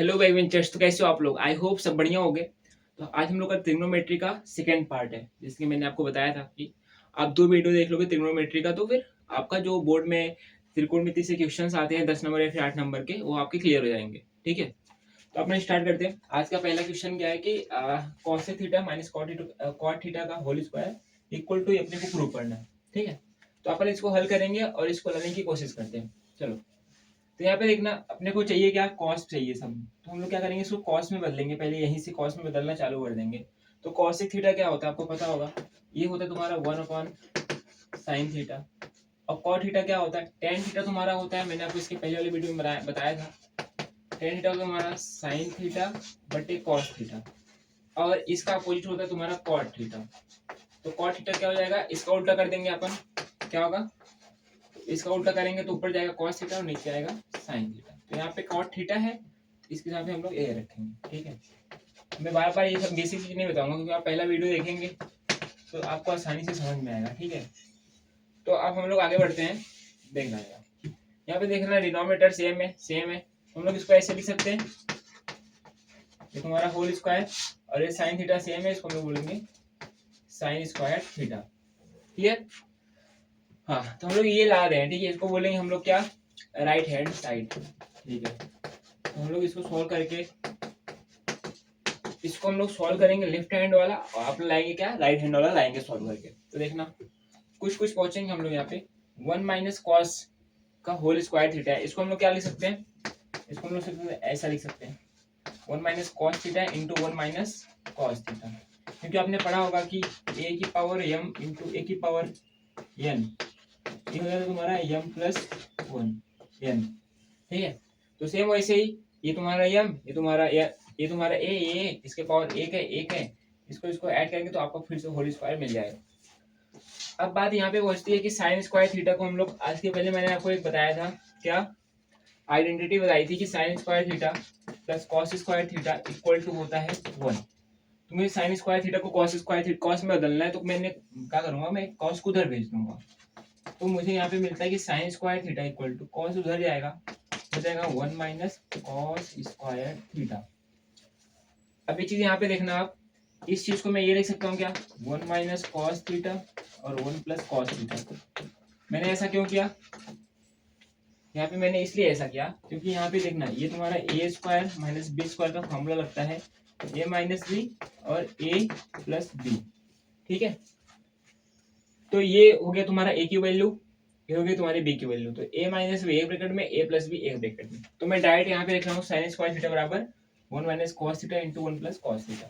Hello भाई ventures, तो कैसे हो आप लोग? आई होप सब बढ़िया होंगे। तो आज हम लोग का ट्रिग्नोमेट्री का सेकंड पार्ट है, जिसके मैंने आपको बताया था कि आप 2 वीडियो देख लोगे ट्रिग्नोमेट्री का, तो फिर आपका जो बोर्ड में त्रिकोणमिति से क्वेश्चंस आते हैं 10 नंबर या फिर 8 नंबर के, वो आपके क्लियर हो जाएंगे। ठीक है, तो अपने स्टार्ट करते हैं। आज का पहला क्वेश्चन क्या है कि cosec theta minus cot theta का होल स्क्वायर इक्वल टू अपने को प्रूव करना है। ठीक है, तो अपन इसको हल करेंगे और इसको लाने की कोशिश करते हैं। चलो, तो यहाँ पे देखना, अपने को चाहिए क्या? कॉस्ट चाहिए सब। तो हम लोग क्या करेंगे, इसको कॉस्ट में बदलेंगे। पहले यहीं से कॉस्ट में बदलना चालू कर देंगे। तो कॉसेक थीटा क्या होता है आपको पता होगा, ये होता है तुम्हारा 1/sin थीटा। और कॉट थीटा क्या होता है? टेन थीटा तुम्हारा होता है, मैंने आपको इसके पहले वाले वीडियो में बताया था। टेन थीटा होता है तुम्हारा साइन थीटा बटे कॉस थीटा, और इसका अपोजिट होता है तुम्हारा कॉट थीटा। तो कॉट थीटा क्या हो जाएगा, इसका उल्टा कर देंगे अपन। क्या होगा, इसका उल्टा करेंगे तो ऊपर जाएगा कॉस थीटा और नीचे आएगा साइन थीटा। तो यहाँ पे कॉट थीटा है, इसके साथ हम लोग ए रखेंगे। ठीक है, मैं बार बार ये सब बेसिक चीज नहीं बताऊंगा, क्योंकि आप पहला वीडियो देखेंगे तो आपको आसानी से समझ में आएगा। ठीक है, तो अब हम लोग आगे बढ़ते हैं। देखना यहाँ पे देखना, डिनोमिनेटर सेम है, हम लोग इसको ऐसे लिख सकते हैं, ये तुम्हारा होल स्क्वायर, और ये साइन थीटा सेम है, इसको हम लोग बोलेंगे साइन स्क्वायर थीटा। क्लियर? हाँ, तो हम लोग ये ला रहे हैं। ठीक है, इसको बोलेंगे हम लोग क्या, राइट हैंड साइड। ठीक है, तो हम लोग इसको सॉल्व करके, इसको हम लोग सॉल्व करेंगे लेफ्ट हैंड वाला, और आप लाएंगे क्या, राइट हैंड वाला लाएंगे सॉल्व करके। तो देखना, कुछ पहुंचेंगे हम लोग यहाँ पे। 1 माइनस कॉस का होल स्क्वायर थीटा है, इसको हम लोग क्या लिख सकते हैं, इसको हम लोग ऐसा लिख सकते हैं, 1 minus cos theta into 1 minus cos theta. क्योंकि आपने पढ़ा होगा कि ए की पावर एम इंटू ए की पावर एन, ये हो जाएगा तुम्हारा m प्लस 1 n। ठीक है, तो सेम वैसे ही ये तुम्हारा m, ये तुम्हारा a, इसके पावर एक है, इसको ऐड करेंगे तो आपको फिर से होल स्क्वायर मिल जाएगा। अब बात यहाँ पे पहुंचती है कि साइन स्क्वायर थीटा को हम लोग, आज के पहले मैंने आपको एक बताया था, क्या आइडेंटिटी बताई थी कि sine square theta plus cos square theta equal to होता है 1। तो मुझे साइन स्क्वायर थीटा को कॉस में बदलना है, तो मैंने क्या करूंगा, मैं कॉस को उधर भेज दूंगा। तो मुझे यहाँ पे मिलता है कि sine square theta equal to cos उधर जाएगा, हो जाएगा 1 माइनस कॉस स्क्वायर थीटा। अब ये चीज यहाँ पे देखना, आप इस चीज को मैं ये लिख सकता हूँ क्या, 1 माइनस कॉस थीटा और 1 प्लस कॉस थीटा। मैंने ऐसा क्यों किया, यहाँ पे मैंने इसलिए ऐसा किया क्योंकि यहाँ पे देखना, ये तुम्हारा a square minus B square का फॉर्मूला लगता है, ए माइनस बी और ए प्लस बी। ठीक है, तो ये हो गया तुम्हारा ए की वैल्यू, ये हो गई तुम्हारी बी की वैल्यू। तो ए माइनस बी एक ब्रैकेट में, ए प्लस बी एक ब्रैकेट में। तो मैं डायरेक्ट यहाँ पे लिख रहा हूँ साइन स्क्वायर थीटा बराबर 1 minus cos theta into 1 plus cos theta.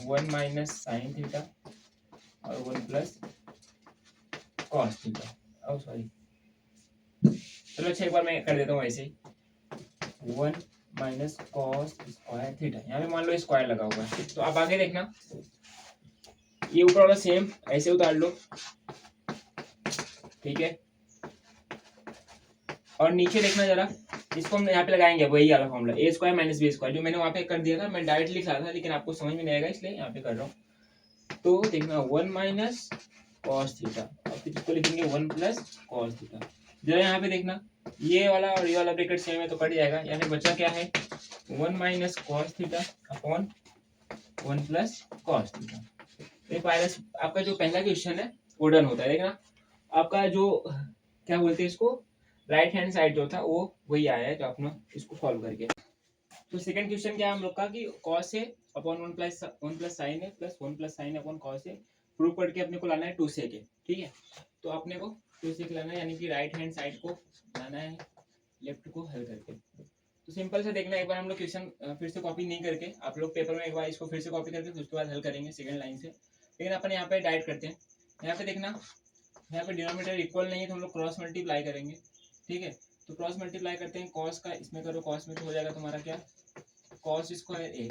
1 minus sign theta और 1 प्लस कॉस थीटा। सॉरी, चलो अच्छा, एक बार मैं कर देता हूँ ऐसे ही, 1 माइनस कॉस स्क्वायर थीटा, यहाँ पे मान लो स्क्वायर लगा हुआ है। तो आप आगे देखना, ये ऊपर वाला सेम ऐसे उतार लो। ठीक है, और नीचे देखना जरा, इसको हम यहाँ पे लगाएंगे वही वाला फॉर्मूला, ए स्क्वायर माइनस बी स्क्वायर, जो मैंने वहाँ पे कर दिया था। मैं डायरेक्ट लिख रहा था लेकिन आपको समझ में नहीं आएगा, इसलिए यहाँ पे कर रहा हूँ। तो देखना 1 माइनस कॉस थीटा, और फिर इसको लिखेंगे 1 प्लस कॉस थीटा। जरा यहाँ पे देखना, ये वाला और ये वाला ब्रैकेट सेम है तो कट जाएगा। यहाँ पे बचा क्या है, 1 minus cos theta upon 1 plus cos theta. आपका जो पहला क्वेश्चन है वो डन होता है। देखना, आपका जो क्या बोलते हैं इसको, राइट हैंड साइड जो था वो वही आया है, जो आपने इसको सॉल्व करके। तो सेकंड क्वेश्चन क्या है हम लोग का, कि cos है अपॉन 1 प्लस साइन है plus 1 plus sine upon cos है, प्रूव करके अपने को लाना है 2 sec है। ठीक है, तो अपने को 2 sec लाना है, यानी कि राइट हैंड साइड को लाना है लेफ्ट को हल करके। तो सिंपल से देखना, एक बार हम लोग क्वेश्चन फिर से कॉपी नहीं करके, आप लोग पेपर में एक बार इसको फिर से कॉपी करके उसके बाद हल करेंगे सेकंड लाइन से। लेकिन अपन यहाँ पे डायरेक्ट करते हैं। यहाँ पे देखना, यहाँ पे डिनोमिनेटर इक्वल नहीं है तो हम लोग क्रॉस मल्टीप्लाई करेंगे। ठीक है, तो क्रॉस मल्टीप्लाई करते हैं, कॉस का इसमें करो, कॉस में तो हो जाएगा तुम्हारा क्या, कॉस स्क्वायर ए।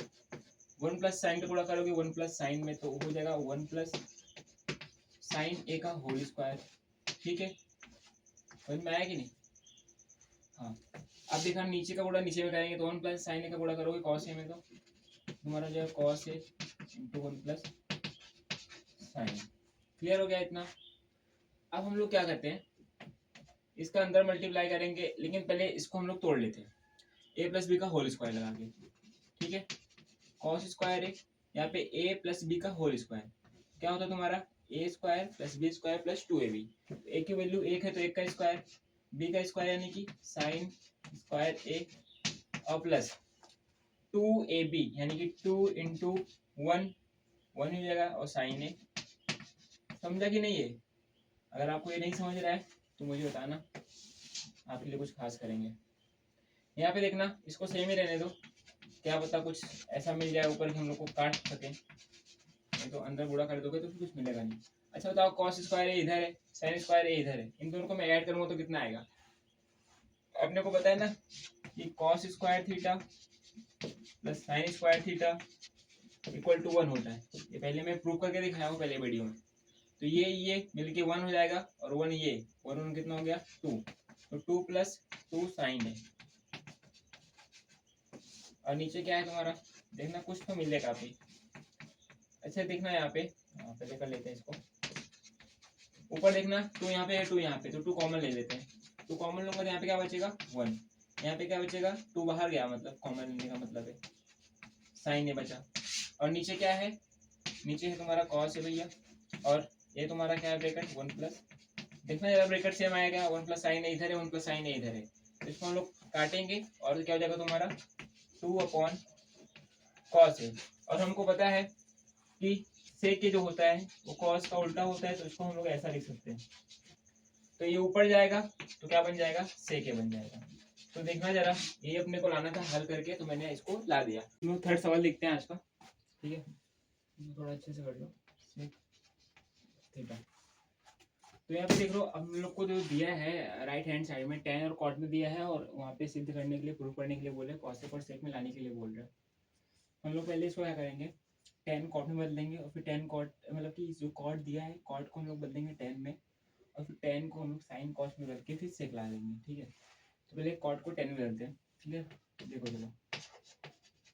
1 प्लस साइन का गुणा करोगे 1 प्लस साइन में, तो हो जाएगा 1 प्लस साइन ए का होल स्क्वायर। ठीक है, समझ में आया कि नहीं? हाँ, अब देखना, नीचे का गुणा नीचे में करेंगे तो 1 प्लस साइन ए का गुणा करोगे कॉस ए में, तो तुम्हारा जो है cos A into 1 plus sign. Clear हो गया इतना? अब हम लोग क्या करते हैं, इसका अंदर मल्टीप्लाई करेंगे, लेकिन पहले इसको हम लोग तोड़ लेते हैं। ए प्लस बी का होल स्क्वायर लगा के, ठीक है। कॉस स्क्वायर है यहाँ पे ए प्लस बी का होल स्क्वायर, क्या होता है तुम्हारा a square plus b square plus 2ab। A की वैल्यू एक है तो एक का स्क्वायर, बी का स्क्वायर यानी कि साइन स्क्वायर ए और प्लस 2ab यानी कि 2 इंटू 1 1 हो जाएगा और साइन ए। समझा कि नहीं है? अगर आपको ये नहीं समझ रहा है तो मुझे बताना, आपके लिए कुछ खास करेंगे। यहाँ पे देखना इसको सेम ही रहने दो, क्या पता कुछ ऐसा मिल जाए ऊपर कि हम लोग को काट सके, नहीं तो अंदर बूढ़ा कर दोगे तो फिर कुछ मिलेगा नहीं। अच्छा बताओ, कॉस स्क्वायर ए इधर है, साइन स्क्वायर ए इधर है, इन दोनों को मैं ऐड करूंगा तो कितना आएगा? अपने को पता है ना कि cos square theta plus sine square theta equal to 1 होता है। ये पहले मैं प्रूव करके दिखाया हूँ पहले वीडियो में। तो ये मिलके 1 हो जाएगा और 1 ये 1 कितना हो गया 2, तो 2 प्लस 2 साइन है। और नीचे क्या है तुम्हारा, देखना कुछ तो मिलेगा काफी अच्छा। देखना यहाँ पे पहले कर लेते हैं इसको, ऊपर देखना 2 यहाँ पे है 2 यहाँ पे, तो 2 कॉमन ले लेते हैं। 2 कॉमन लूंगा तो यहाँ पे क्या बचेगा 1, यहाँ पे क्या बचेगा 2 बाहर गया, मतलब कॉमन लेने का मतलब है साइन ये बचा। और नीचे क्या है, नीचे है तुम्हारा कॉस है भैया, और ये तुम्हारा क्या है ब्रैकेट 1 प्लस, देखना जरा ब्रैकेट सेम आएगा, 1 प्लस साइन है इधर है, 1 प्लस साइन है इधर है, तो इसको हम लोग काटेंगे और क्या हो जाएगा तुम्हारा 2 अपॉन कॉस है। और हमको पता है कि सेक के जो होता है वो कॉस का उल्टा होता है, तो इसको हम लोग ऐसा लिख सकते हैं। तो ये ऊपर जाएगा तो क्या बन जाएगा सेक बन जाएगा। तो देखना जरा, ये अपने को लाना था हल करके, तो मैंने इसको ला दिया। हम लोग थर्ड सवाल लिखते हैं आज का, ठीक है, थोड़ा अच्छे से कर लो सेक थीटा। तो यहाँ पे देख लो हम लोग को जो दिया है राइट हैंड साइड में tan और cot में दिया है, और वहाँ पे सिद्ध करने के लिए प्रूव करने के लिए बोले cosec और sec में लाने के लिए बोल रहे हैं। हम लोग पहले इसको क्या करेंगे, tan cot में बदलेंगे और फिर tan cot, मतलब कि जो cot दिया है cot को हम लोग बदलेंगे tan में, और फिर tan को हम लोग sin cos में बदल के फिर sec ला देंगे, ठीक है। तो पहले cot को tan में बदलते हैं, ठीक है। देखो चलो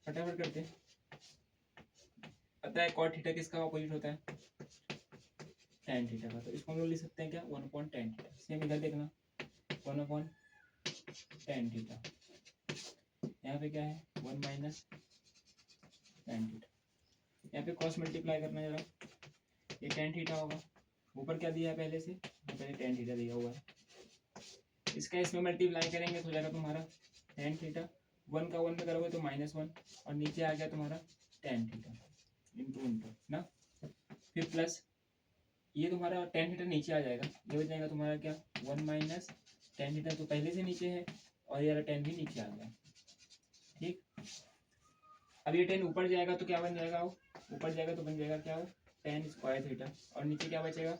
फटाफट करते हैं। पता है cot थीटा किसका ऑपोजिट होता है, tan थीटा का, तो इसको हम लोग लिख सकते हैं क्या 1/tan थीटा। सेम इधर देखना 1/tan थीटा, यहाँ पे क्या है 1 माइनस tan थीटा। यहाँ पे cos मल्टीप्लाई करना जरा, ये tan थीटा होगा, ऊपर क्या दिया है पहले से, पहले tan थीटा दिया हुआ है, इसका इसमें मल्टीप्लाई करेंगे तो हो जाएगा तुम्हारा tan थीटा, 1 का 1 में करोगे तो -1, और नीचे आ गया तुम्हारा tan थीटा इंटू ना, फिर प्लस ये तुम्हारा tan थीटा नीचे आ जाएगा, ये हो जाएगा तुम्हारा क्या 1 माइनस tan थीटा, तो पहले से नीचे है और ये tan भी नीचे आ गया, ठीक। अब ये tan ऊपर जाएगा तो क्या बन जाएगा, वो ऊपर जाएगा तो बन जाएगा क्या हो tan स्क्वायर थीटा, और नीचे क्या बचेगा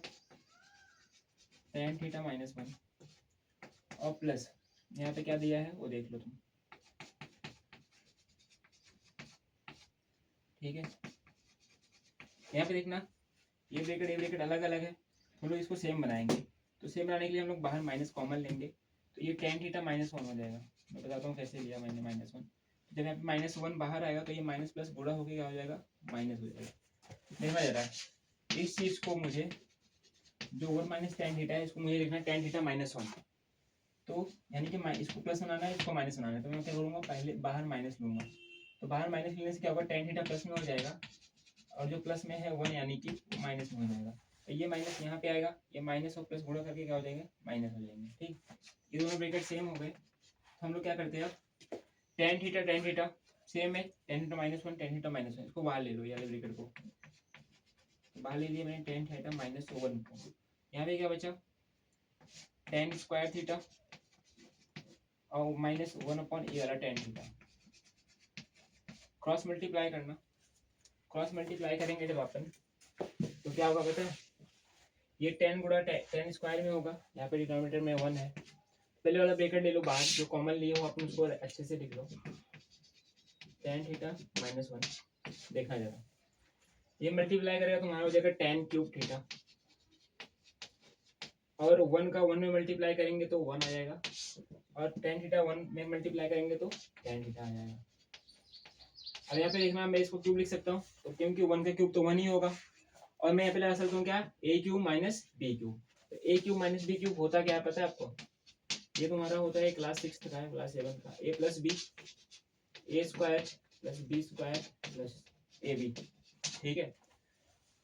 tan थीटा -1, और प्लस यहाँ पे क्या दिया है वो देख लो तुम, ठीक है। यहाँ पे देखना ये ब्रैकेट अलग अलग है, हम लोग इसको सेम बनाएंगे, तो सेम बनाने के लिए हम लोग बाहर माइनस कॉमन लेंगे, तो ये tan थीटा -1 हो जाएगा। मैं बताता हूँ कैसे लिया मैंने -1, जब यहाँ पे -1 बाहर आएगा तो ये माइनस प्लस गुणा होकर क्या हो जाएगा माइनस हो जाएगा। देखना जरा इस चीज को, मुझे जो 1 माइनस tan थीटा है इसको मुझे लिखना है tan थीटा -1, तो यानी कि इसको प्लस बनाना है इसको माइनस बनाना है, तो मैं क्या करूँगा पहले बाहर माइनस लूंगा, तो बाहर माइनस लेने से क्या होगा tan थीटा प्लस में हो जाएगा, और जो प्लस में है 1 यानी कि माइनस में हो जाएगा, तो ये माइनस यहाँ पे आएगा, ये माइनस और प्लस गुणा करके क्या हो जाएंगे माइनस हो जाएंगे, ठीक। ये दोनों ब्रैकेट सेम हो गए, तो हम लोग क्या करते हैं अब tan थीटा सेम है, tan थीटा -1 tan थीटा -1, इसको बाहर ले लो, ये वाले ब्रैकेट को बाहर ले लिया मैंने tan थीटा -1 को, यहाँ पे क्या बचा tan स्क्वायर थीटा और -1 ये वाला tan थीटा, क्रॉस मल्टीप्लाई करना, क्रॉस मल्टीप्लाई करेंगे जब अपन तो क्या होगा पता है, ये tan गुणा tan स्क्वायर में होगा, यहाँ पे डिनोमिनेटर में 1 है, पहले वाला ब्रैकेट ले लो बाहर, जो कॉमन लिए हो अपन उसको अच्छे से लिख लो, tan थीटा -1, देखना जरा ये मल्टीप्लाई करेगा तुम्हारा हो जाएगा tan क्यूब थीटा, और 1 का 1 में मल्टीप्लाई करेंगे तो 1 आ जाएगा, और tan थीटा 1 में मल्टीप्लाई करेंगे तो tan थीटा आ जाएगा। अब यहाँ पे देखना मैं इसको क्यूब लिख सकता हूँ, तो क्योंकि 1 का क्यूब तो 1 ही होगा, और मैं यहाँ पे लगा सकता हूँ क्या a cube minus b cube, तो a cube minus b cube होता क्या है पता है आपको, ये तुम्हारा होता है क्लास 6 का है, क्लास 7 का, a plus b a square plus b square plus a b, ठीक है।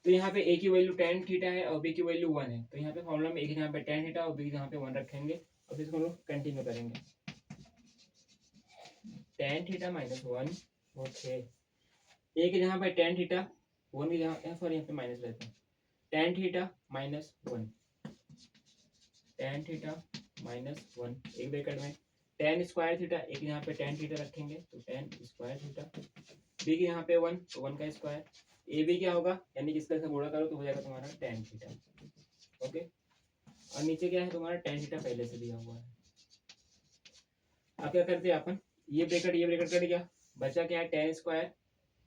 तो यहाँ पे ए की वैल्यू tan थीटा है और बी की वैल्यू 1 है, तो यहाँ पे फॉर्मूला में ए की यहाँ पे tan थीटा और बी यहाँ पे 1 रखेंगे और फिर इसको हम लोग कंटिन्यू करेंगे। tan थीटा माइनस 1, ओके, ए की जहाँ पे tan थीटा 1 की जहाँ सॉरी यहाँ पे माइनस रहता है, tan theta minus 1, tan theta minus 1 एक ब्रैकेट में tan स्क्वायर थीटा, एक यहाँ पे tan थीटा रखेंगे तो tan स्क्वायर थीटा, बी के यहाँ पे 1 तो 1 का स्क्वायर, ए बी क्या होगा यानी कि इसका गुणा करो तो हो जाएगा तुम्हारा tan थीटा, ओके। और नीचे क्या है तुम्हारा tan थीटा पहले से दिया हुआ है। अब क्या करते हैं अपन, ये ब्रैकेट कट गया, बचा क्या है tan square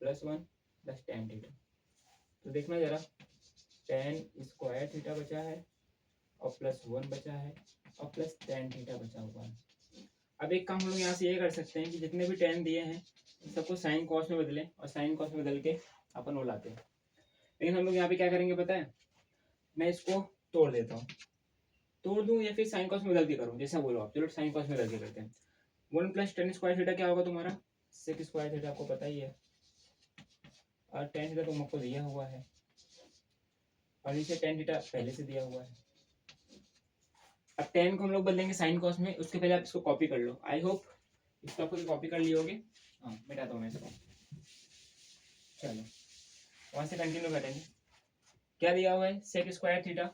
plus 1 plus tan theta, तो देखना जरा tan स्क्वायर थीटा बचा है और प्लस 1 बचा है और प्लस tan थीटा बचा हुआ है। अब एक काम हम लोग यहाँ से ये कर सकते हैं कि जितने भी tan दिए हैं सबको साइन कॉस में बदलें और साइन कॉस में बदल के अपन वो लाते हैं। लेकिन हम लोग यहाँ पे क्या करेंगे पता है, मैं इसको तोड़ देता हूँ, तोड़ दूँ या फिर साइन कॉस में बदल के करूँ, जैसा बोलो आप, चलो साइन कॉस में बदल के करते हैं। 1 प्लस tan स्क्वायर थीटा क्या होगा तुम्हारा sec स्क्वायर थीटा, आपको पता ही है, और tan थीटा तुमको दिया हुआ है और नीचे tan थीटा पहले से दिया हुआ है। अब tan को हम लोग बदलेंगे साइन कॉस में, उसके पहले आप इसको कॉपी कर लो, आई होप इसको आपको कॉपी कर लिए होगे। हाँ मिटाता हूँ मैं इसको, चलो वहां से कंटिन्यू करेंगे। क्या दिया हुआ है sec स्क्वायर थीटा,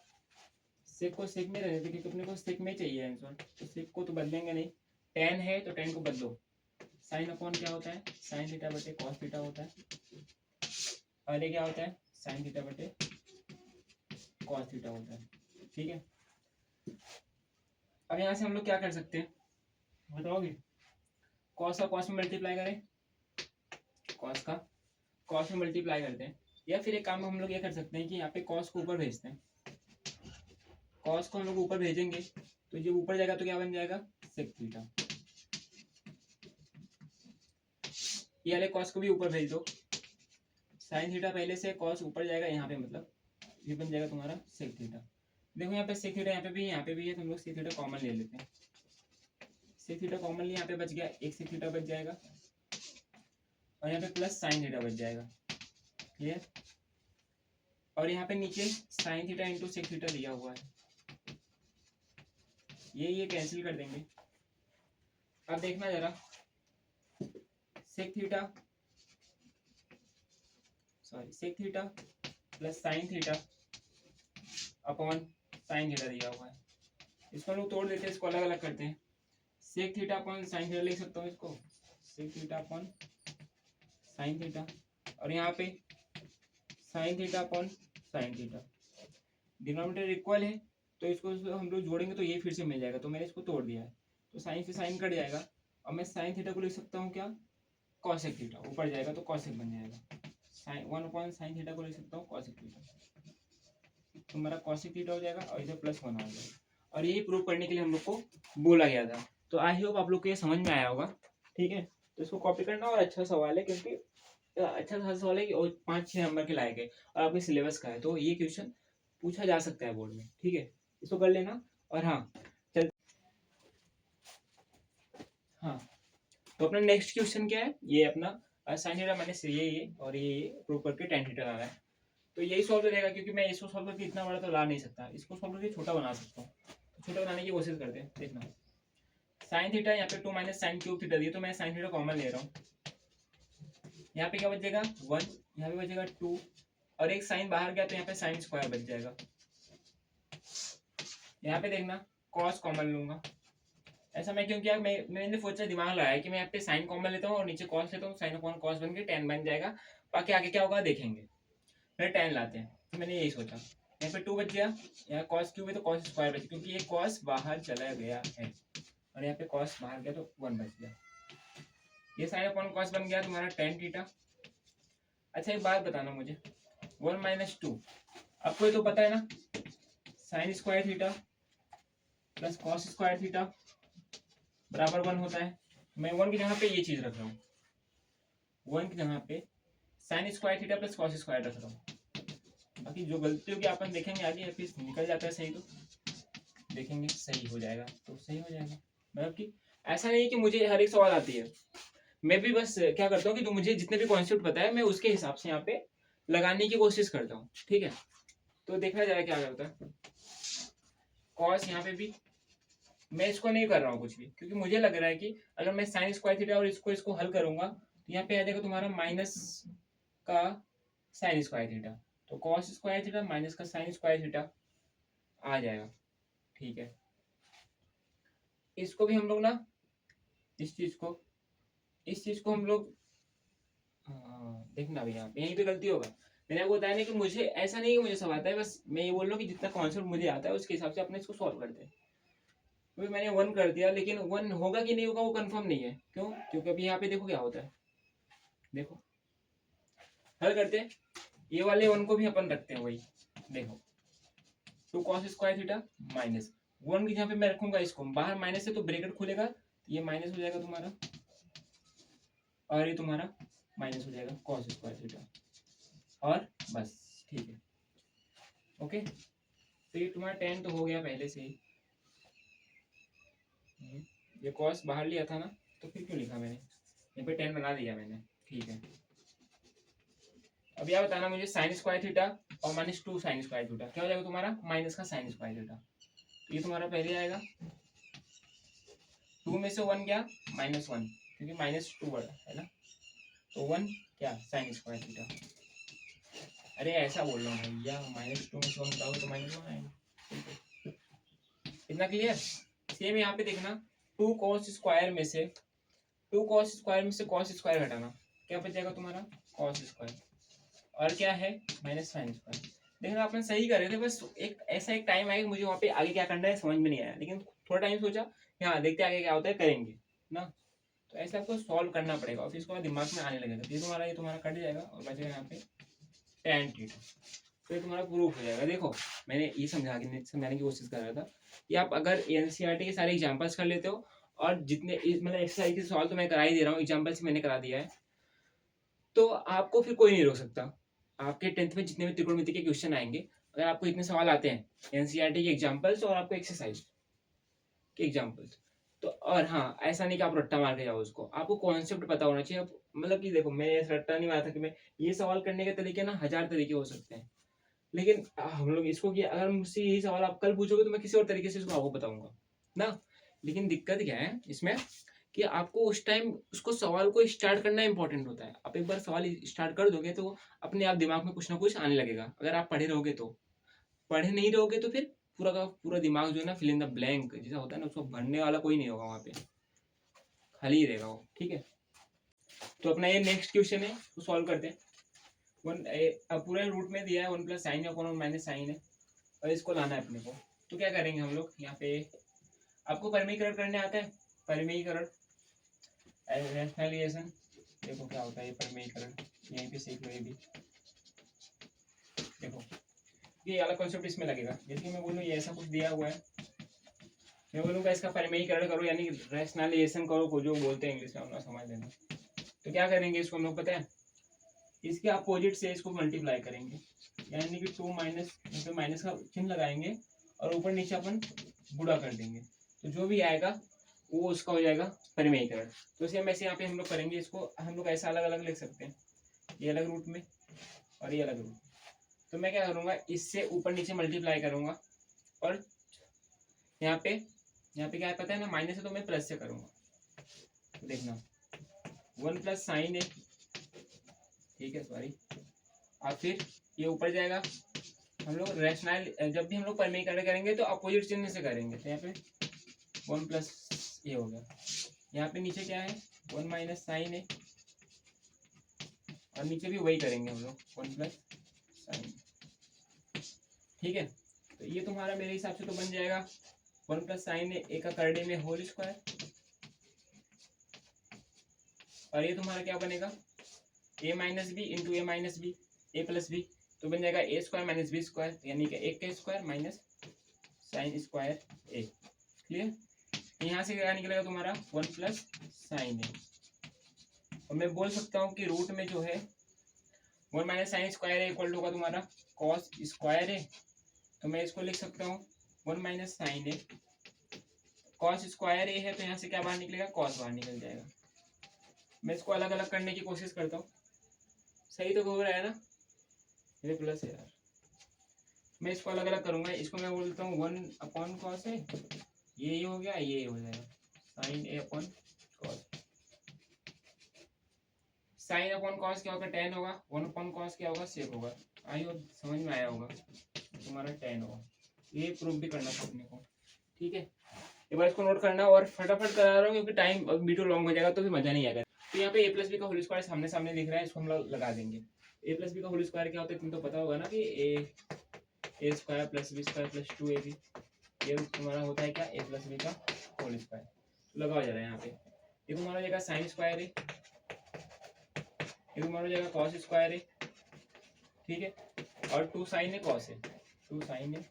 सेक को सेक में रहने दे क्योंकि अपने को सेक में चाहिए आंसर, तो सेक को तो बदलेंगे नहीं, tan है तो tan को बदलो, साइन अपॉन क्या होता है साइन थीटा बटे कॉस थीटा होता है, और ये क्या होता है साइन थीटा बटे कॉस थीटा होता है, ठीक है। अब यहाँ से हम लोग क्या कर सकते हैं बताओगे, कॉस का कॉस में मल्टीप्लाई करें, कॉस का कॉस में मल्टीप्लाई करते हैं, या फिर एक काम हम लोग ये कर सकते हैं कि यहाँ पे कॉस को ऊपर भेजते हैं, कॉस को हम लोग ऊपर भेजेंगे तो जब ऊपर जाएगा तो क्या बन जाएगा सेक थीटा, ये वाले कॉस को भी ऊपर भेज दो, साइन थीटा पहले से कॉस ऊपर जाएगा यहाँ पे, मतलब ये बन जाएगा तुम्हारा सेक थीटा। देखो यहाँ पे सेक थीटा यहाँ पे भी है, तो हम लोग सेक थीटा कॉमन ले लेते हैं, सेक थीटा कॉमन लिए यहाँ पे बच गया, एक सेक थीटा बच जाएगा और यहाँ पे प्लस साइन थीटा बच जाएगा, क्लियर। और यहाँ पे नीचे sine theta into sec theta दिया हुआ है, ये कैंसिल कर देंगे। अब देखना जरा sec theta plus sine theta upon sine theta दिया हुआ है, इसको हम लोग तोड़ देते हैं, इसको अलग अलग करते हैं, sec theta upon sine theta लिख सकता हूँ इसको, sec theta upon sine theta, और यहाँ पे sine theta upon sine theta, denominator equal है तो इसको हम लोग जोड़ेंगे तो ये फिर से मिल जाएगा, तो मैंने इसको तोड़ दिया है, तो साइन से साइन कट जाएगा और मैं साइन थीटा को लिख सकता हूँ क्या कॉसेक थीटा, ऊपर जाएगा तो कॉसेक बन जाएगा, साइन 1 अपॉन साइन थीटा को लिख सकता हूँ कॉसेक थीटा, तो हमारा कॉसेक थीटा हो जाएगा और इधर प्लस 1 हो जाएगा, और यही प्रूव करने के लिए हम लोग को बोला गया था। तो आई होप आप लोग को ये समझ में आया होगा, ठीक है। तो इसको कॉपी करना और अच्छा सवाल है, क्योंकि अच्छा खासा सवाल है कि 5-6 नंबर के लायक है और आपके सिलेबस का है, तो ये क्वेश्चन पूछा जा सकता है बोर्ड में, ठीक है, इसको कर लेना। और हाँ चल, हाँ तो अपना नेक्स्ट क्वेश्चन क्या है, ये अपना साइन थीटा माइनस ये और ये प्रूव करके tan थीटा लाना है, तो यही सॉल्व रहेगा, क्योंकि मैं इसको सॉल्व करके इतना बड़ा तो ला नहीं सकता, इसको सॉल्व करके छोटा बना सकता हूँ, तो छोटा बनाने की कोशिश करते हैं। देखना साइन थीटा यहाँ पे 2 माइनस साइन क्यूब थीटा दिए, तो मैं साइन थीटा कॉमन ले रहा हूँ, यहाँ पे क्या बचेगा 1, यहाँ पे बचेगा 2 और एक साइन बाहर गया तो यहाँ पे साइन स्क्वायर बच जाएगा। यहाँ पे देखना कॉस कॉमन लूंगा, ऐसा मैं क्यों किया, मैंने सोचा दिमाग लगाया कि मैं यहाँ पे साइन कॉमन लेता हूँ और नीचे कॉस लेता हूँ, साइन अपॉन कॉस बन के tan बन जाएगा, बाकी आगे क्या होगा देखेंगे, फिर tan लाते हैं, तो मैंने यही सोचा। यहाँ पे 2 बच गया, यहाँ कॉस क्यूब है तो कॉस स्क्वायर बच, क्योंकि ये कॉस बाहर चला गया है और यहाँ पे कॉस बाहर गया तो 1 बच गया, ये साइन अपॉन कॉस बन गया तुम्हारा tan थीटा। अच्छा एक बात बताना मुझे, 1 माइनस 2 आपको ये तो पता है ना, sign square theta plus cos square theta बराबर 1 होता है, मैं 1 की जगह पे ये चीज रख रहा हूँ, 1 की जगह पे sign square theta plus cos square रख रहा हूँ, बाकी जो गलती होगी अपन देखेंगे आगे, फिर निकल जाता है सही तो। देखेंगे सही हो जाएगा तो सही हो जाएगा। मतलब कि ऐसा नहीं है कि मुझे हर एक सवाल आती है, मैं भी बस क्या करता हूँ कि जो मुझे जितने भी कॉन्सेप्ट पता है मैं उसके हिसाब से यहाँ पे लगाने की कोशिश करता हूँ, ठीक है। तो देखना जाए क्या करता है। कॉस यहाँ पे भी मैं इसको नहीं कर रहा हूँ कुछ भी, क्योंकि मुझे लग रहा है कि अगर मैं साइन स्क्वायर थीटा और इसको इसको हल करूंगा तो यहाँ पे आ जाएगा तुम्हारा माइनस का साइन स्क्वायर थीटा, तो कॉस स्क्वायर थीटा माइनस का साइन स्क्वायर थीटा आ जाएगा, ठीक है। इसको भी हम लोग ना इस चीज को हम लोग देखना भी, यहाँ पे यहीं पे गलती होगा। मैंने आपको बताया ना कि मुझे ऐसा नहीं कि मुझे सब आता है, बस मैं ये बोल रहा हूँ कि जितना कॉन्सेप्ट मुझे आता है उसके हिसाब से अपने इसको सॉल्व करते हैं। तो मैंने 1 कर दिया, लेकिन 1 होगा कि नहीं होगा वो कंफर्म नहीं है। क्यों? क्योंकि अभी यहाँ पे देखो क्या होता है, देखो हल करते हैं, ये वाले 1 को भी अपन रखते हैं वही, देखो 2 cos स्क्वायर थीटा माइनस 1 की जहाँ पे मैं रखूंगा इसको बाहर माइनस है तो ब्रैकेट खुलेगा, ये माइनस हो जाएगा तुम्हारा और ये तुम्हारा माइनस हो जाएगा cos स्क्वायर थीटा, और बस ठीक है। ओके, तो ये तुम्हारा 10 तो हो गया पहले से ही। ये cos बाहर लिया था ना, तो फिर क्यों लिखा मैंने, यहाँ पे 10 बना दिया मैंने, ठीक है। अब यह बताना मुझे साइन स्क्वायर थीटा और -2 साइन स्क्वायर थीटा क्या हो जाएगा तुम्हारा, माइनस का साइन स्क्वायर थीटा। तो ये तुम्हारा पहले आएगा 2 में से 1 क्या, -1, क्योंकि -2 बड़ा है ना, तो 1 क्या साइन स्क्वायर थीटा। अरे ऐसा बोल रहा हूँ भैया, -2 में से 1 बताओ तो -1 आएगा। इतना क्लियर। सेम यहाँ पे देखना 2 cos स्क्वायर में से cos स्क्वायर हटाना, क्या बच जाएगा तुम्हारा cos स्क्वायर, और क्या है माइनस साइन स्क्वायर। देखना अपन सही कर रहे थे, बस एक ऐसा एक टाइम आएगा मुझे वहाँ पे आगे क्या करना है समझ में नहीं आया, लेकिन थोड़ा टाइम सोचा हाँ देखते आगे क्या होता है करेंगे ना। तो ऐसे आपको सॉल्व करना पड़ेगा और फिर इसको दिमाग में आने लगेगा, ये तुम्हारा कट जाएगा और बचेगा यहाँ पे tan थीटा। तो ये तुम्हारा प्रूफ हो जाएगा। देखो मैंने ये समझाने की कोशिश कर रहा था कि आप अगर एनसीईआरटी के सारे एग्जांपल्स कर लेते हो और जितने मतलब एक्सरसाइज के सवाल तो मैं करा ही दे रहा हूँ, एग्जांपल्स मैंने करा दिया है, तो आपको फिर कोई नहीं रोक सकता। आपके 10th में जितने भी त्रिकोणमिति के क्वेश्चन आएंगे, अगर आपको इतने सवाल आते हैं एनसीईआरटी के एग्जांपल्स और आपको एक्सरसाइज के एग्जांपल्स, तो और हाँ ऐसा नहीं कि आप रट्टा मार के जाओ उसको, आपको कॉन्सेप्ट पता होना चाहिए। मतलब कि देखो मैं रट्टा नहीं मारा था कि मैं ये सवाल करने के तरीके ना 1000 तरीके हो सकते हैं, लेकिन हम लोग इसको कि अगर मुझसे यही सवाल आप कल पूछोगे तो मैं किसी और तरीके से इसको आपको बताऊंगा ना। लेकिन दिक्कत क्या है इसमें कि आपको उस टाइम उसको सवाल को स्टार्ट करना इंपॉर्टेंट होता है। आप एक बार सवाल स्टार्ट कर दोगे तो अपने आप दिमाग में कुछ ना कुछ आने लगेगा, अगर आप पढ़े रहोगे तो। पढ़े नहीं रहोगे तो फिर पूरा का पूरा दिमाग जो है ना फिल इन द ब्लैंक जैसा होता है ना, उसको भरने वाला कोई नहीं होगा वहाँ पे, खाली ही रहेगा वो, ठीक है। तो अपना ये नेक्स्ट क्वेश्चन है उसको सॉल्व करते हैं। पूरा रूट में दिया है 1 प्लस साइन है और माइनस साइन है और इसको लाना है अपने को। तो क्या करेंगे हम लोग यहाँ पे, आपको परिमीकरण करने आता है, परिमीकरण रैशनलाइजेशन, देखो क्या होता है ये परिमीकरण, यहीं पे सीख लो ये भी। देखो ये अलग कॉन्सेप्ट इसमें लगेगा, जैसे कि मैं बोलूँ ये ऐसा कुछ दिया हुआ है, मैं बोलूँगा इसका परिमीकरण करो यानी रैशनलाइजेशन करो, को जो बोलते हैं इंग्लिश में अपना समझ लेना। तो क्या करेंगे इसको हम लोग पता है, इसके अपोजिट से इसको मल्टीप्लाई करेंगे, यानी कि 2 माइनस पे माइनस का चिन्ह लगाएंगे और ऊपर नीचे अपन गुणा कर देंगे, तो जो भी आएगा वो उसका हो जाएगा परिमीकरण। तो सेम ऐसे यहाँ पे हम लोग करेंगे, इसको हम लोग ऐसा अलग अलग लिख सकते हैं, ये अलग रूट में और ये अलग रूट। तो मैं क्या करूँगा, इससे ऊपर नीचे मल्टीप्लाई करूँगा और यहाँ पे क्या है पता है ना, माइनस है तो मैं प्लस से करूँगा। तो देखना 1 प्लस साइन है, ठीक है सॉरी, और फिर ये ऊपर जाएगा। हम लोग रैशनल जब भी हम लोग परिमीकरण करेंगे तो अपोजिट चिन्ह से करेंगे, तो यहाँ पे 1 प्लस ये हो गया, यहाँ पे नीचे क्या है 1 माइनस साइन है और नीचे भी वही करेंगे हम लोग 1 प्लस साइन, ठीक है। तो ये तुम्हारा मेरे हिसाब से तो बन जाएगा 1 प्लस साइन है ए का करड़े में होल स्क्वायर, और ये तुम्हारा क्या बनेगा ए माइनस बी इंटू ए माइनस बी ए प्लस बी, तो बन जाएगा ए स्क्वायर माइनस बी स्क्वायर, यानी कि एक का स्क्वायर माइनस साइन स्क्वायर ए। क्लियर। यहाँ से क्या निकलेगा तुम्हारा 1 प्लस साइन ए, और मैं बोल सकता हूँ कि रूट में जो है 1 minus sine square A equal to होगा तुम्हारा कॉस स्क्वायर ए, तो मैं इसको लिख सकता हूँ 1 माइनस साइन ए कॉस स्क्वायर ए है, तो यहाँ से क्या बाहर निकलेगा, कॉस बाहर निकल जाएगा। मैं इसको अलग अलग करने की कोशिश करता हूँ, सही तो हो रहा है ना, ये प्लस है यार। मैं इसको अलग अलग करूंगा, इसको मैं बोलता हूँ 1/cos है, ये हो गया, ये हो जाएगा sine a upon cos. Sine upon cos क्या होगा, 10 होगा। 1/cos क्या होगा, सेक होगा। आई होप समझ में आया होगा, तुम्हारा 10 होगा। ये प्रूफ भी करना था अपने को, ठीक है। एक बार इसको नोट करना और फटाफट करा रहा हूँ क्योंकि टाइम वीडियो लॉन्ग हो जाएगा तो फिर मजा नहीं आएगा। तो यहाँ पे a प्लस बी का होल स्क्वायर सामने सामने दिख रहा है, इसको हम लोग लगा देंगे। a प्लस बी का होल स्क्वायर क्या होता है, तुम तो पता होगा ना कि a square plus b square plus 2ab, ये तुम्हारा होता है क्या, a प्लस बी का होल स्क्वायर। लगाओ जरा यहाँ पे, ये तुम्हारा हो जाएगा साइन स्क्वायर है, ये तुम्हारा हो जाएगा कॉस स्क्वायर है, ठीक है। और 2 साइन है कॉस है, 2 साइन है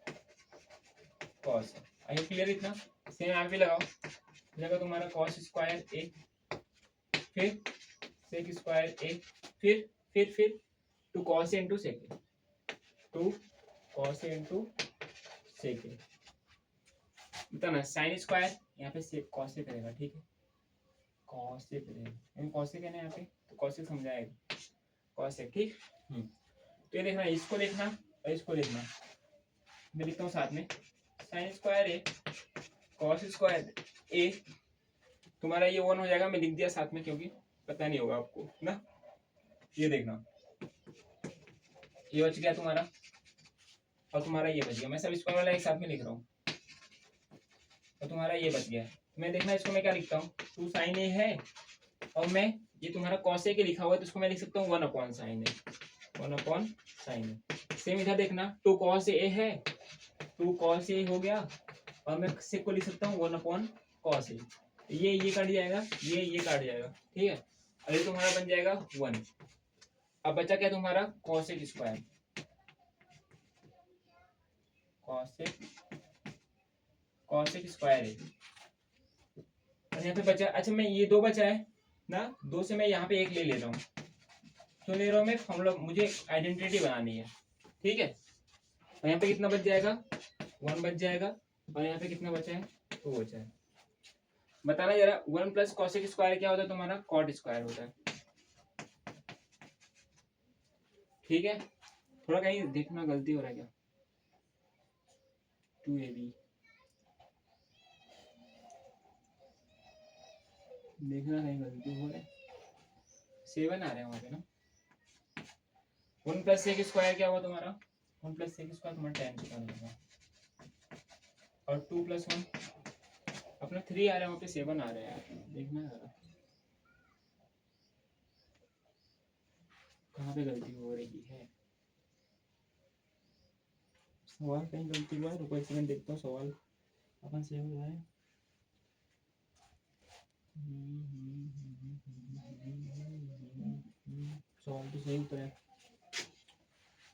कॉस है। आई क्लियर इतना। सेम यहाँ पे लगाओ, जगह तुम्हारा कॉस स्क्वायर ए, फिर सेक स्क्वायर ए, फिर 2 cos into sec, 2 cos into sec. बताना साइन स्क्वायर यहाँ पे सेक कॉस से करेगा, ठीक है, कॉस से करेगा, कॉस से कहना है यहाँ पे, तो कॉस से समझाएगा, कॉस से, ठीक। तो ये देखना, इसको देखना और इसको देखना, मैं लिखता हूँ साथ में, साइन स्क्वायर ए कॉस स्क्वायर ए, तुम्हारा ये 1 हो जाएगा, मैं लिख दिया साथ में क्योंकि पता नहीं होगा आपको ना। ये देखना, ये बच गया तुम्हारा और तुम्हारा ये बच गया, मैं सब स्क्वायर वाला एक साथ में लिख रहा हूँ, और तुम्हारा ये बच गया। मैं देखना इसको मैं क्या लिखता हूँ, 2 साइन ए है और मैं ये तुम्हारा कॉस ए के लिखा हुआ है तो इसको मैं लिख सकता हूँ 1/sin ए, 1/sin ए। सेम इधर देखना, 2 cos ए है, 2 cos ए हो गया और मैं सेक को लिख सकता हूँ 1/cos ए। ये काट जाएगा, ये काट जाएगा, ठीक है। और ये तुम्हारा बन जाएगा 1। अब बचा क्या तुम्हारा, cosec स्क्वायर, cosec स्क्वायर है। और यहाँ पे बचा, अच्छा मैं ये 2 बचा है ना, 2 से मैं यहाँ पे 1 ले ले रहा हूँ, तो ले रहा हूँ मैं, हम लोग मुझे आइडेंटिटी बनानी है, ठीक है। और यहाँ पे कितना बच जाएगा, 1 बच जाएगा, और यहाँ पे कितना बचा है, 2 बचा है। बताना जरा, 1 प्लस कॉसेक स्क्वायर क्या होता है तुम्हारा, कॉट स्क्वायर होता है, ठीक है। थोड़ा कहीं देखना गलती हो रहा है क्या, 2ab देखना कहीं गलती हो रहा है, 7 आ रहे हैं वहाँ पे ना। 1 प्लस सेक स्क्वायर क्या हुआ तुम्हारा, 1 प्लस सेक स्क्वायर तुम्हारा 10 स्क्वायर होगा, और 2 प्लस 1 अपना 3 आ रहा है, वहाँ पे 7 आ रहे हैं, देखना जरा कहाँ पे गलती हो रही है, सवाल कहीं गलती हुआ है, रुको एक सेकंड देखता हूँ सवाल अपन सेव हुआ है। सवाल तो सही उत्तर है,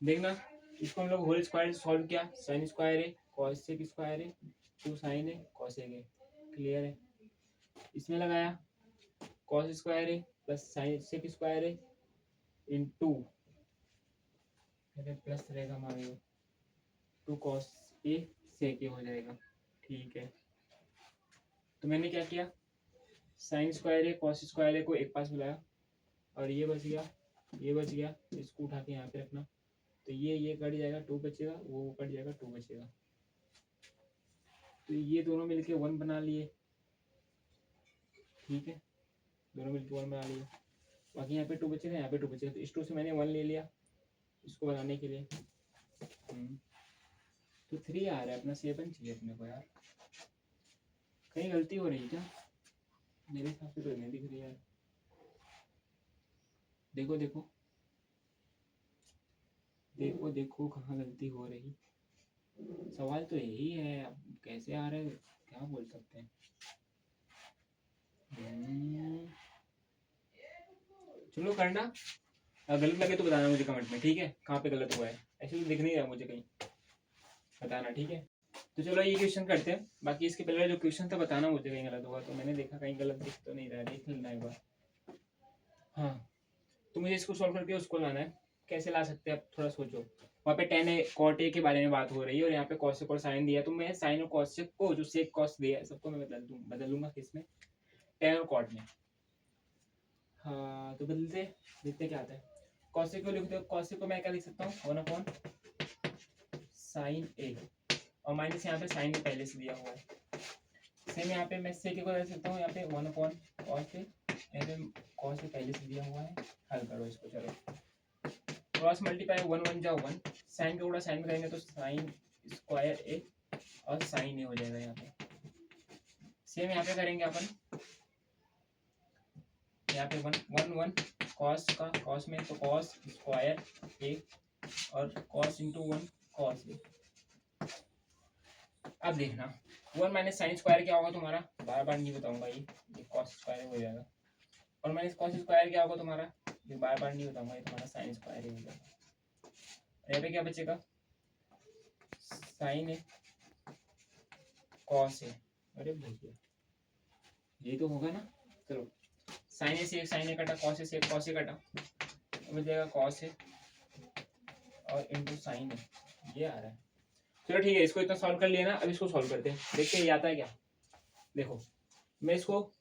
देखना इसको हम लोग होल स्क्वायर सॉल्व किया, साइन स्क्वायर है कॉसेक स्क्वायर है 2 साइन है कॉसेक है, क्लियर है। इसमें लगाया कॉस स्क्वायर है प्लस साइन सेक स्क्वायर है इनटू, प्लस रहेगा हमारे 2 कॉस ए सेक ए हो जाएगा, ठीक है। तो मैंने क्या किया, साइन स्क्वायर है कॉस स्क्वायर है को एक पास बुलाया, और ये बच गया, ये बच गया, इसको उठा के यहाँ पे रखना, तो ये कट जाएगा, 2 बचेगा, वो कट जाएगा, 2 बचेगा, तो ये दोनों मिलके 1 बना लिए, ठीक है, दोनों मिलके 1 बना लिए। बाकी यहाँ पे 2 बचेगा, यहाँ पे 2 बचेगा, तो इस 2 से मैंने 1 ले लिया इसको बनाने के लिए। तो 3 आ रहा है, अपना 7 चाहिए अपने को यार, कहीं गलती हो रही है क्या, मेरे हिसाब से तो नहीं दिख रही यार, देखो देखो देखो देखो कहाँ गलती हो रही, सवाल तो यही है, अब कैसे आ रहे हैं क्या बोल सकते हैं। चलो करना, गलत लगे तो बताना मुझे कमेंट में, ठीक है, कहाँ पे गलत हुआ है, ऐसे तो दिख नहीं रहा मुझे कहीं, बताना, ठीक है। तो चलो ये क्वेश्चन करते हैं, बाकी इसके पहले जो क्वेश्चन था बताना मुझे कहीं गलत हुआ, तो मैंने देखा कहीं गलत दिख तो नहीं रहा है, देख लेना एक बार। हाँ, तो मुझे इसको सॉल्व करके उसको लाना है, कैसे ला सकते हैं आप थोड़ा सोचो। वहाँ पे tan है cot a के बारे में बात हो रही है और यहाँ पे cosec और sin दिया है, तो मैं sin और cosec को जो sec cos दिया है सबको मैं बदलूंगा किसमें, tan और cot में। हाँ तो बदलते देखते क्या आता है। cosec को लिखते हो, cosec को मैं क्या लिख सकता हूँ 1/sin a और माइनस यहाँ पे sin a पहले से दिया हुआ है। सेम यहाँ पे मैं sec को लिख सकता हूँ यहाँ पे 1/cos a, यहाँ पे cos a पहले से दिया हुआ है। हल करो इसको, चलो क्रॉस मल्टीप्लाई 1 1 जा 1, साइन का गुणा साइन में करेंगे तो साइन स्क्वायर ए और साइन ए हो जाएगा यहाँ पे। सेम यहाँ पे करेंगे अपन, यहाँ पे 1 1 1 कॉस का कॉस में तो कॉस स्क्वायर ए और कॉस इंटू 1 कॉस ए। अब देखना 1 माइनस साइन स्क्वायर क्या होगा तुम्हारा, बार बार नहीं बताऊंगा, ये कॉस स्क्वायर हो जाएगा। और माइनस कॉस स्क्वायर क्या होगा तुम्हारा, ये बार बार नहीं बताऊंगा, ये तुम्हारा साइन स्क्वायर हो जाएगा। यहाँ पे क्या बचेगा, साइन है कॉस है, अरे भैया ये तो होगा ना। चलो साइन ए से एक साइन ए कटा, कॉस ए से एक कॉस ए कटा, मिल जाएगा कॉस है और इंटू साइन है, ये आ रहा है। चलो ठीक है, इसको इतना सॉल्व कर लिया ना, अब इसको सॉल्व करते हैं, देखते हैं ये आता है क्या। देखो मैं इसको,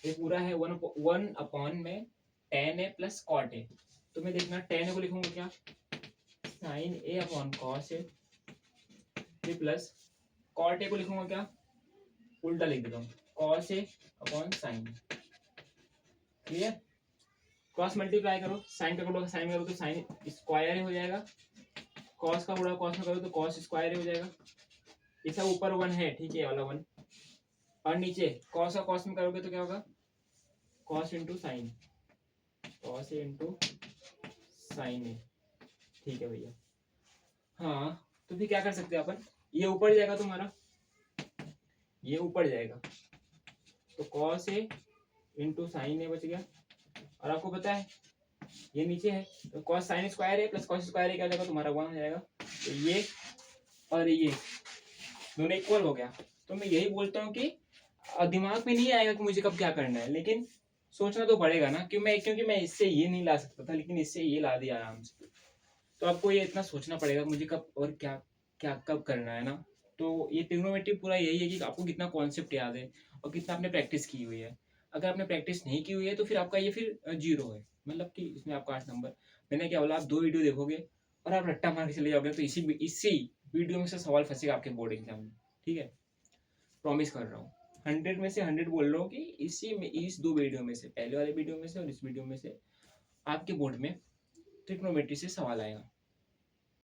ये पूरा है 1/1 में tan a plus cot a, तो मैं देखना tan a को लिखूंगा क्या, sine a upon cos a plus cot a को लिखूंगा क्या, उल्टा लिख देता हूँ cos a upon sine. Clear, cross multiply करो, साइन का गुणा साइन करो तो साइन स्क्वायर हो जाएगा, कॉस का गुणा कॉस में करो तो कॉस स्क्वायर हो जाएगा। ये सब ऊपर 1 है, ठीक है, वाला 1, और नीचे कॉस का कॉस में करोगे तो क्या होगा, cos into sine, cos into sine है, ठीक है भैया। हाँ तो फिर क्या कर सकते हैं अपन, ये ऊपर जाएगा तुम्हारा, ये ऊपर जाएगा तो कॉस ए इंटू साइन ए बच गया, और आपको पता है ये नीचे है तो कॉस साइन स्क्वायर है प्लस कॉस स्क्वायर है क्या हो जाएगा तुम्हारा 1 हो जाएगा। तो ये और ये दोनों इक्वल हो गया। तो मैं यही बोलता हूँ कि दिमाग में नहीं आएगा कि मुझे कब क्या करना है, लेकिन सोचना तो पड़ेगा ना, क्योंकि मैं इससे ये नहीं ला सकता था लेकिन इससे ये ला दिया आराम से। तो आपको ये इतना सोचना पड़ेगा मुझे कब और क्या क्या कब करना है ना। तो ये ट्रिग्नोमेट्री पूरा यही है कि आपको कितना कॉन्सेप्ट याद है और कितना आपने प्रैक्टिस की हुई है। अगर आपने प्रैक्टिस नहीं की हुई है तो फिर आपका ये फिर 0 है, मतलब कि इसमें आपका 8 नंबर। मैंने क्या बोला, आप 2 वीडियो देखोगे और आप रट्टा मार के चले जाओगे तो इसी वीडियो में से सवाल फंसेगा आपके बोर्ड एग्जाम में, ठीक है, प्रॉमिस कर रहा हूँ। 100 में से 100 बोल रहा हूँ कि इस 2 वीडियो में से, पहले वाले वीडियो में से और इस वीडियो में से आपके बोर्ड में ट्रिग्नोमेट्री से सवाल आएगा।